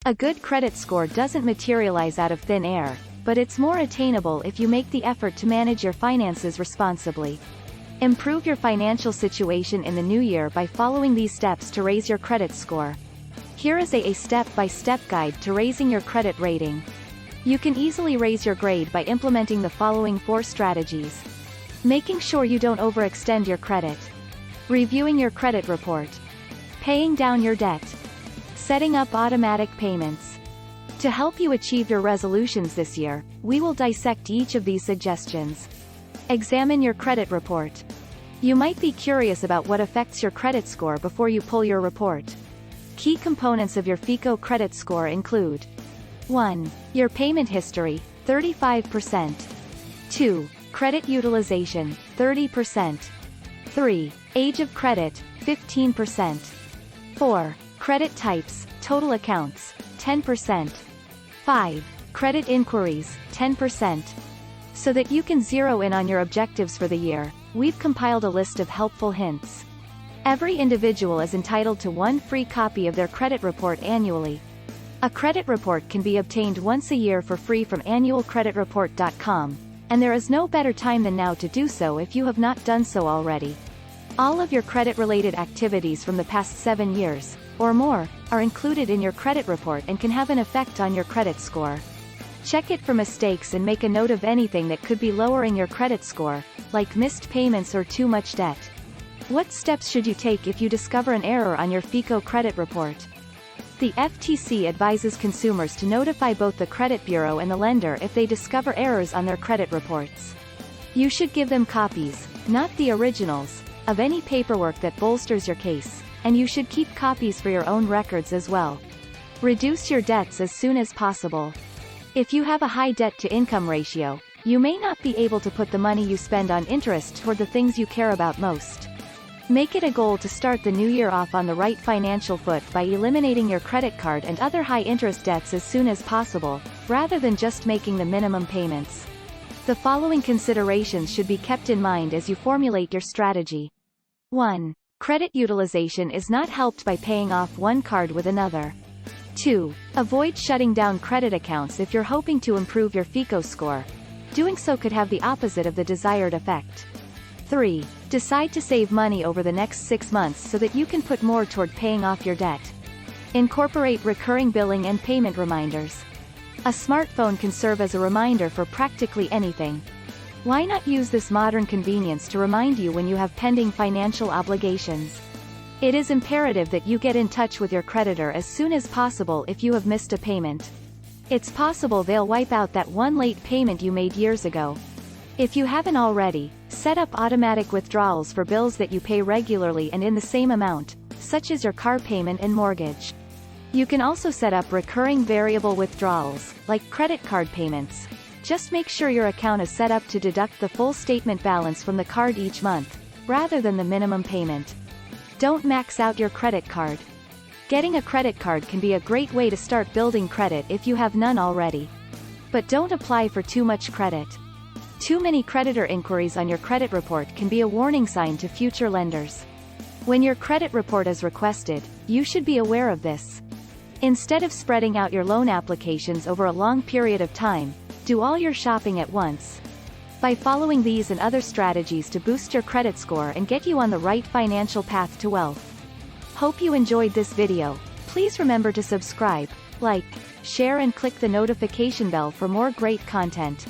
A good credit score doesn't materialize out of thin air, but it's more attainable if you make the effort to manage your finances responsibly. Improve your financial situation in the new year by following these steps to raise your credit score. Here is a step-by-step guide to raising your credit rating. You can easily raise your grade by implementing the following 4 strategies. Making sure you don't overextend your credit. Reviewing your credit report. Paying down your debt. Setting up automatic payments. To help you achieve your resolutions this year, we will dissect each of these suggestions. Examine your credit report. You might be curious about what affects your credit score before you pull your report. Key components of your FICO credit score include 1. Your payment history, 35%. 2. Credit utilization, 30%. 3. Age of credit, 15%. 4. Credit types, total accounts, 10%. 5. Credit inquiries, 10%. So that you can zero in on your objectives for the year, we've compiled a list of helpful hints. Every individual is entitled to 1 free copy of their credit report annually. A credit report can be obtained once a year for free from annualcreditreport.com, and there is no better time than now to do so if you have not done so already. All of your credit-related activities from the past 7 years, or more, are included in your credit report and can have an effect on your credit score. Check it for mistakes and make a note of anything that could be lowering your credit score, like missed payments or too much debt. What steps should you take if you discover an error on your FICO credit report? The FTC advises consumers to notify both the credit bureau and the lender if they discover errors on their credit reports. You should give them copies, not the originals, of any paperwork that bolsters your case, and you should keep copies for your own records as well. Reduce your debts as soon as possible. If you have a high debt-to-income ratio, you may not be able to put the money you spend on interest toward the things you care about most. Make it a goal to start the new year off on the right financial foot by eliminating your credit card and other high-interest debts as soon as possible, rather than just making the minimum payments. The following considerations should be kept in mind as you formulate your strategy. 1. Credit utilization is not helped by paying off one card with another. 2. Avoid shutting down credit accounts if you're hoping to improve your FICO score. Doing so could have the opposite of the desired effect. 3. Decide to save money over the next 6 months so that you can put more toward paying off your debt. Incorporate recurring billing and payment reminders. A smartphone can serve as a reminder for practically anything. Why not use this modern convenience to remind you when you have pending financial obligations? It is imperative that you get in touch with your creditor as soon as possible if you have missed a payment. It's possible they'll wipe out that one late payment you made years ago. If you haven't already, set up automatic withdrawals for bills that you pay regularly and in the same amount, such as your car payment and mortgage. You can also set up recurring variable withdrawals, like credit card payments. Just make sure your account is set up to deduct the full statement balance from the card each month, rather than the minimum payment. Don't max out your credit card. Getting a credit card can be a great way to start building credit if you have none already. But don't apply for too much credit. Too many creditor inquiries on your credit report can be a warning sign to future lenders. When your credit report is requested, you should be aware of this. Instead of spreading out your loan applications over a long period of time, do all your shopping at once. By following these and other strategies to boost your credit score and get you on the right financial path to wealth. Hope you enjoyed this video. Please remember to subscribe, like, share and click the notification bell for more great content.